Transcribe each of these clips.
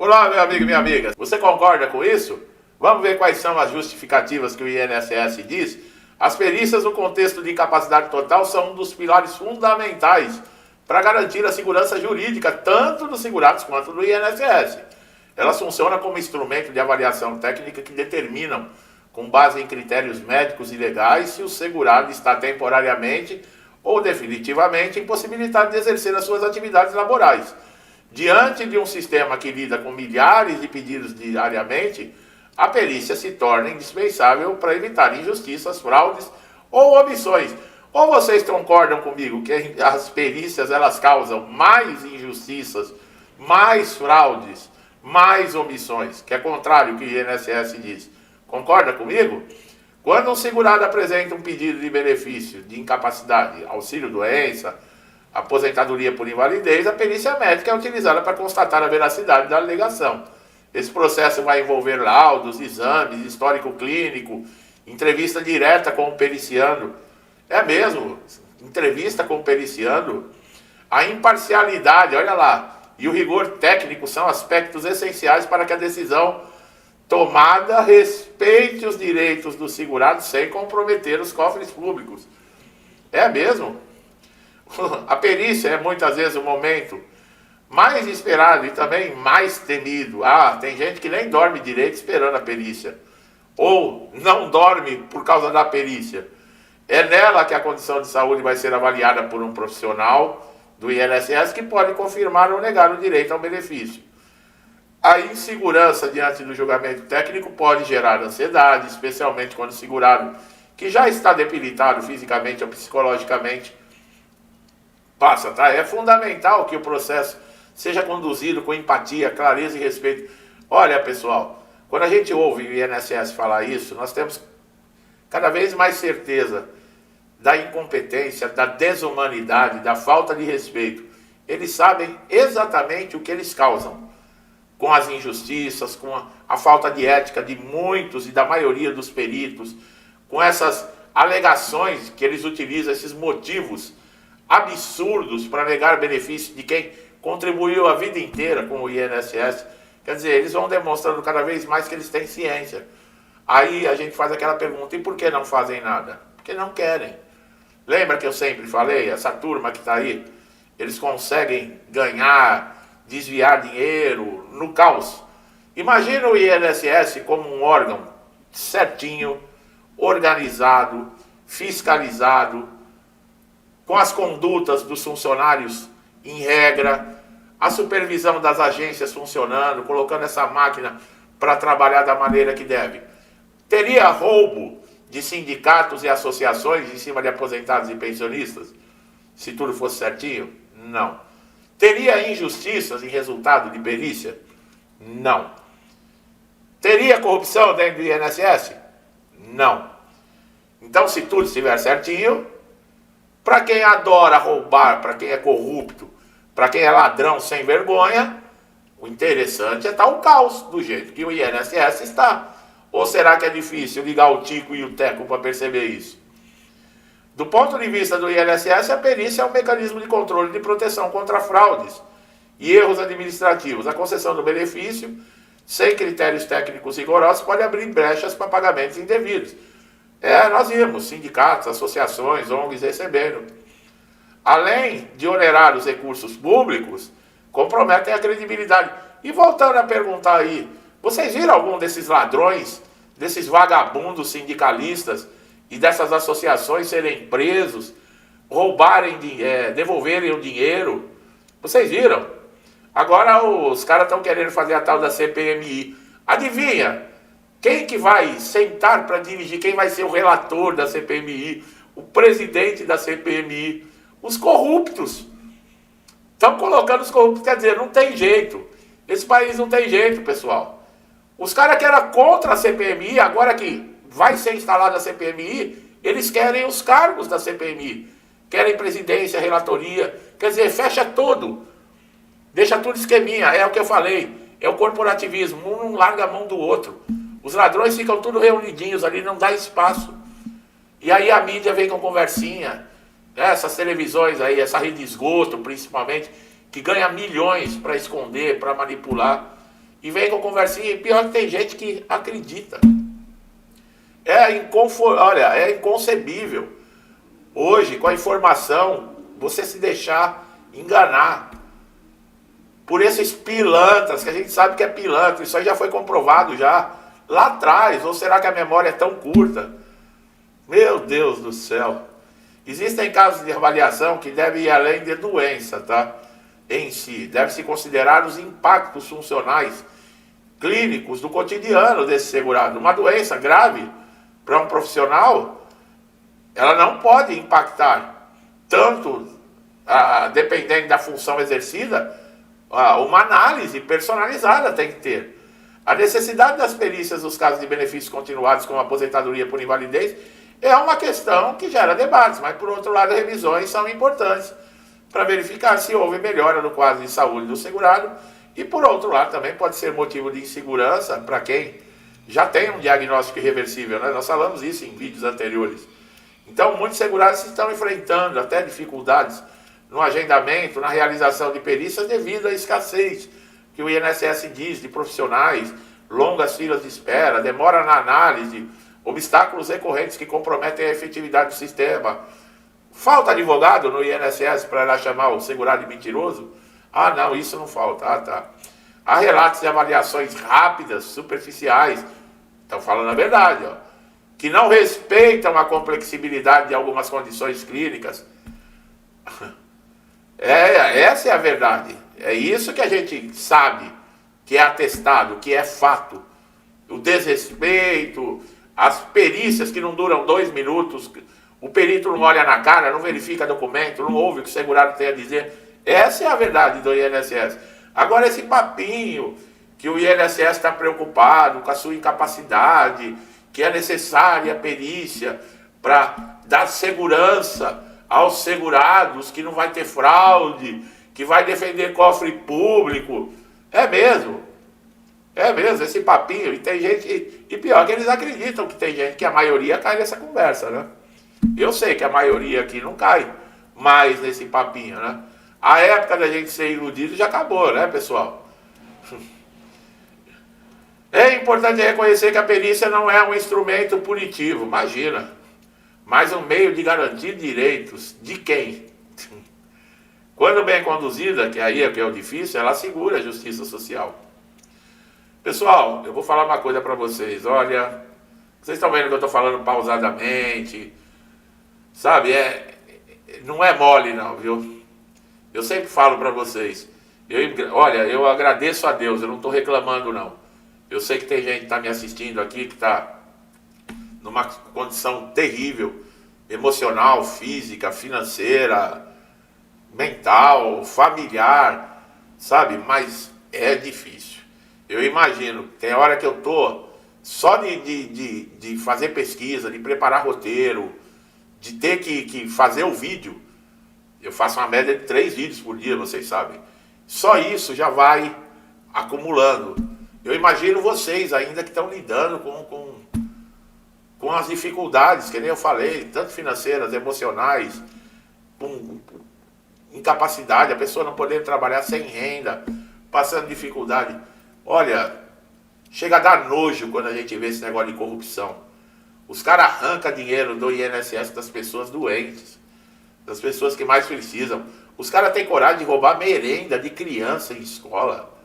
Olá, meu amigo e minha amiga. Você concorda com isso? Vamos ver quais são as justificativas que o INSS diz. As perícias no contexto de incapacidade total são um dos pilares fundamentais para garantir a segurança jurídica tanto dos segurados quanto do INSS. Elas funcionam como instrumento de avaliação técnica que determinam, com base em critérios médicos e legais, se o segurado está temporariamente ou definitivamente impossibilitado de exercer as suas atividades laborais. Diante de um sistema que lida com milhares de pedidos diariamente, a perícia se torna indispensável para evitar injustiças, fraudes ou omissões. Ou vocês concordam comigo que as perícias elas causam mais injustiças, mais fraudes, mais omissões, que é contrário ao que o INSS diz? Concorda comigo? Quando um segurado apresenta um pedido de benefício de incapacidade, auxílio-doença, aposentadoria por invalidez, a perícia médica é utilizada para constatar a veracidade da alegação. Esse processo vai envolver laudos, exames, histórico clínico, entrevista direta com o periciando. É mesmo, entrevista com o periciando. A imparcialidade, olha lá, e o rigor técnico são aspectos essenciais para que a decisão tomada respeite os direitos do segurado sem comprometer os cofres públicos. É mesmo. A perícia é muitas vezes o momento mais esperado e também mais temido. Tem gente que nem dorme direito esperando a perícia. Ou não dorme por causa da perícia. É nela que a condição de saúde vai ser avaliada por um profissional do INSS que pode confirmar ou negar o direito ao benefício. A insegurança diante do julgamento técnico pode gerar ansiedade, especialmente quando o segurado, que já está debilitado fisicamente ou psicologicamente, passa, tá? É fundamental que o processo seja conduzido com empatia, clareza e respeito. Olha, pessoal, quando a gente ouve o INSS falar isso, nós temos cada vez mais certeza da incompetência, da desumanidade, da falta de respeito. Eles sabem exatamente o que eles causam, com as injustiças, com a falta de ética de muitos e da maioria dos peritos, com essas alegações que eles utilizam, esses motivos absurdos para negar benefício de quem contribuiu a vida inteira com o INSS. Quer dizer, eles vão demonstrando cada vez mais que eles têm ciência. Aí a gente faz aquela pergunta, e por que não fazem nada? Porque não querem. Lembra que eu sempre falei, essa turma que está aí, eles conseguem ganhar, desviar dinheiro no caos. Imagina o INSS como um órgão certinho, organizado, fiscalizado, com as condutas dos funcionários em regra, a supervisão das agências funcionando, colocando essa máquina para trabalhar da maneira que deve. Teria roubo de sindicatos e associações em cima de aposentados e pensionistas? Se tudo fosse certinho? Não. Teria injustiças em resultado de perícia? Não. Teria corrupção dentro do INSS? Não. Então, se tudo estiver certinho, para quem adora roubar, para quem é corrupto, para quem é ladrão sem vergonha, o interessante é estar o caos do jeito que o INSS está. Ou será que é difícil ligar o Tico e o Teco para perceber isso? Do ponto de vista do INSS, a perícia é um mecanismo de controle e de proteção contra fraudes e erros administrativos. A concessão do benefício, sem critérios técnicos rigorosos, pode abrir brechas para pagamentos indevidos. Nós vimos sindicatos, associações, ONGs recebendo. Além de onerar os recursos públicos, comprometem a credibilidade. E voltando a perguntar aí, vocês viram algum desses ladrões, desses vagabundos sindicalistas e dessas associações serem presos, roubarem, devolverem o dinheiro? Vocês viram? Agora os caras estão querendo fazer a tal da CPMI. Adivinha? Quem que vai sentar para dirigir? Quem vai ser o relator da CPMI? O presidente da CPMI? Os corruptos. Estão colocando os corruptos. Quer dizer, não tem jeito. Esse país não tem jeito, pessoal. Os caras que eram contra a CPMI, agora que vai ser instalada a CPMI, eles querem os cargos da CPMI. Querem presidência, relatoria. Quer dizer, fecha tudo. Deixa tudo esqueminha. É o que eu falei. É o corporativismo. Um não larga a mão do outro. Os ladrões ficam tudo reunidinhos ali, não dá espaço. E aí a mídia vem com conversinha. Essas televisões aí, essa rede de esgoto principalmente, que ganha milhões para esconder, para manipular. e vem com conversinha, e pior que tem gente que acredita. Olha, é inconcebível hoje, com a informação, você se deixar enganar por esses pilantras, que a gente sabe que é pilantra. Isso aí já foi comprovado já lá atrás. Ou será que a memória é tão curta? Meu Deus do céu. Existem casos de avaliação que devem ir além de doença, tá? Em si. Deve-se considerar os impactos funcionais clínicos do cotidiano desse segurado. Uma doença grave para um profissional, ela não pode impactar tanto, dependendo da função exercida, uma análise personalizada tem que ter. A necessidade das perícias dos casos de benefícios continuados como aposentadoria por invalidez é uma questão que gera debates, mas por outro lado, revisões são importantes para verificar se houve melhora no quadro de saúde do segurado, e por outro lado também pode ser motivo de insegurança para quem já tem um diagnóstico irreversível, né? Nós falamos isso em vídeos anteriores. Então muitos segurados estão enfrentando até dificuldades no agendamento, na realização de perícias devido à escassez que o INSS diz de profissionais, longas filas de espera, demora na análise, obstáculos recorrentes que comprometem a efetividade do sistema. Falta advogado no INSS para ela chamar o segurado de mentiroso? Ah, não, isso não falta. Ah, tá. Há relatos de avaliações rápidas, superficiais, estão falando a verdade, ó, que não respeitam a complexibilidade de algumas condições clínicas. Essa é a verdade. É isso que a gente sabe, que é atestado, que é fato. O desrespeito, as perícias que não duram 2 minutos, o perito não olha na cara, não verifica documento, não ouve o que o segurado tem a dizer. Essa é a verdade do INSS. Agora esse papinho que o INSS está preocupado com a sua incapacidade, que é necessária a perícia para dar segurança aos segurados, que não vai ter fraude, que vai defender cofre público. É mesmo, esse papinho. E tem gente, e pior que eles acreditam que tem gente, que a maioria cai nessa conversa, né? Eu sei que a maioria aqui não cai mais nesse papinho, né? A época da gente ser iludido já acabou, né, pessoal? É importante reconhecer que a perícia não é um instrumento punitivo, imagina, mas um meio de garantir direitos de quem? Quando bem conduzida, que aí é que é o difícil, ela assegura a justiça social. Pessoal, eu vou falar uma coisa para vocês, olha, vocês estão vendo que eu estou falando pausadamente, sabe, não é mole não, viu? Eu sempre falo para vocês, olha, eu agradeço a Deus, eu não estou reclamando não. Eu sei que tem gente que está me assistindo aqui, que está numa condição terrível, emocional, física, financeira, mental, familiar, sabe? Mas é difícil. Eu imagino, tem hora que eu estou só de fazer pesquisa, de preparar roteiro, de ter que fazer o vídeo. Eu faço uma média de 3 vídeos por dia, vocês sabem. Só isso já vai acumulando. Eu imagino vocês ainda que estão lidando com as dificuldades, que nem eu falei, tanto financeiras, emocionais, com incapacidade, a pessoa não poder trabalhar sem renda, passando dificuldade. Olha, chega a dar nojo quando a gente vê esse negócio de corrupção. Os caras arrancam dinheiro do INSS das pessoas doentes, das pessoas que mais precisam. Os caras têm coragem de roubar merenda de criança em escola.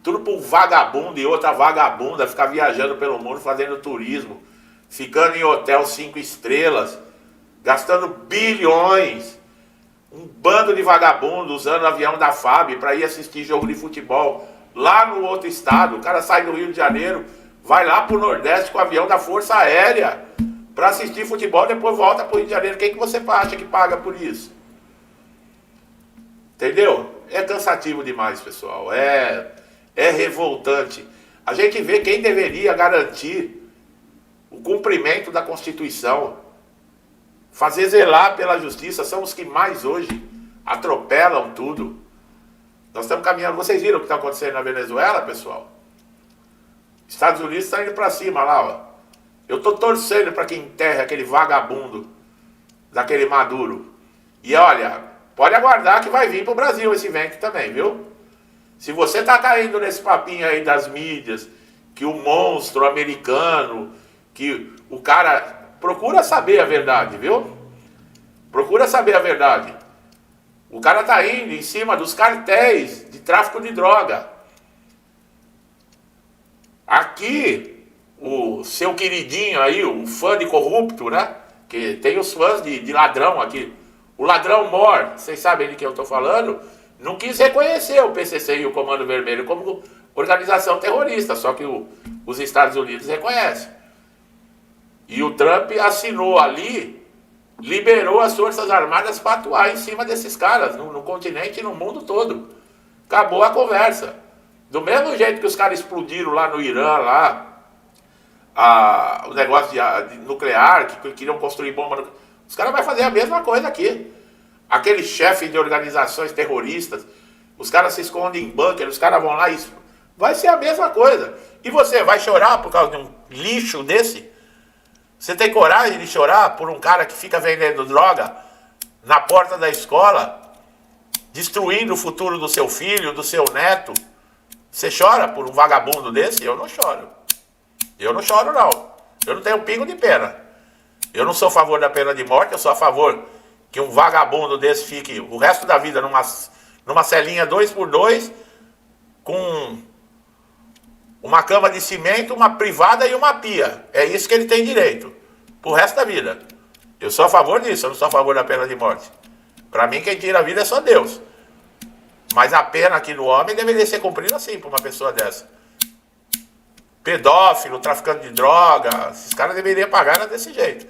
Tudo para um vagabundo e outra vagabunda ficar viajando pelo mundo, fazendo turismo, ficando em hotel 5 estrelas, gastando bilhões. Um bando de vagabundo usando o avião da FAB para ir assistir jogo de futebol lá no outro estado. O cara sai do Rio de Janeiro, vai lá para o Nordeste com o avião da Força Aérea para assistir futebol, depois volta para o Rio de Janeiro. Quem que você acha que paga por isso? Entendeu? É cansativo demais, pessoal. É revoltante. A gente vê quem deveria garantir o cumprimento da Constituição, fazer zelar pela justiça, são os que mais hoje atropelam tudo. Nós estamos caminhando. Vocês viram o que está acontecendo na Venezuela, pessoal? Estados Unidos está indo para cima lá, ó. Eu estou torcendo para que enterre aquele vagabundo daquele Maduro. E olha, pode aguardar que vai vir para o Brasil esse vento também, viu? Se você tá caindo nesse papinho aí das mídias, que o monstro americano, que o cara... Procura saber a verdade, viu? Procura saber a verdade. O cara tá indo em cima dos cartéis de tráfico de droga. Aqui, o seu queridinho aí, o fã de corrupto, né? Que tem os fãs de ladrão aqui. O ladrão Mor, vocês sabem de quem eu tô falando, não quis reconhecer o PCC e o Comando Vermelho como organização terrorista, só que os Estados Unidos reconhecem. E o Trump assinou ali, liberou as Forças Armadas para atuar em cima desses caras, no continente e no mundo todo. Acabou a conversa. Do mesmo jeito que os caras explodiram lá no Irã, lá, o negócio de nuclear, que queriam construir bomba, os caras vão fazer a mesma coisa aqui. Aqueles chefes de organizações terroristas, os caras se escondem em bunker, os caras vão lá e... Vai ser a mesma coisa. E você vai chorar por causa de um lixo desse? Você tem coragem de chorar por um cara que fica vendendo droga na porta da escola, destruindo o futuro do seu filho, do seu neto? Você chora por um vagabundo desse? Eu não choro. Eu não choro, não. Eu não tenho um pingo de pena. Eu não sou a favor da pena de morte, eu sou a favor que um vagabundo desse fique o resto da vida numa celinha 2x2, com uma cama de cimento, uma privada e uma pia. É isso que ele tem direito, pro resto da vida. Eu sou a favor disso, eu não sou a favor da pena de morte. Para mim, quem tira a vida é só Deus. Mas a pena aqui no homem deveria ser cumprida assim, por uma pessoa dessa. Pedófilo, traficante de droga, esses caras deveriam pagar desse jeito.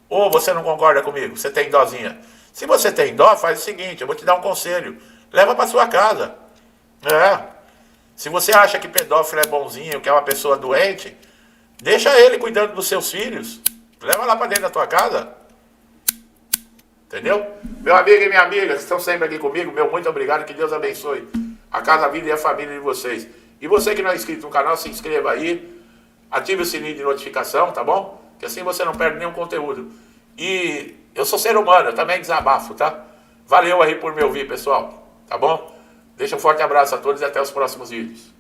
Ou você não concorda comigo? Você tem dózinha? Se você tem dó, faz o seguinte, eu vou te dar um conselho. Leva para sua casa. Se você acha que pedófilo é bonzinho, que é uma pessoa doente, deixa ele cuidando dos seus filhos. Leva lá para dentro da tua casa. Entendeu? Meu amigo e minha amiga, que estão sempre aqui comigo, meu muito obrigado, que Deus abençoe a casa, a vida e a família de vocês. E você que não é inscrito no canal, se inscreva aí, ative o sininho de notificação, tá bom? Que assim você não perde nenhum conteúdo. E eu sou ser humano, eu também desabafo, tá? Valeu aí por me ouvir, pessoal, tá bom? Deixa um forte abraço a todos e até os próximos vídeos.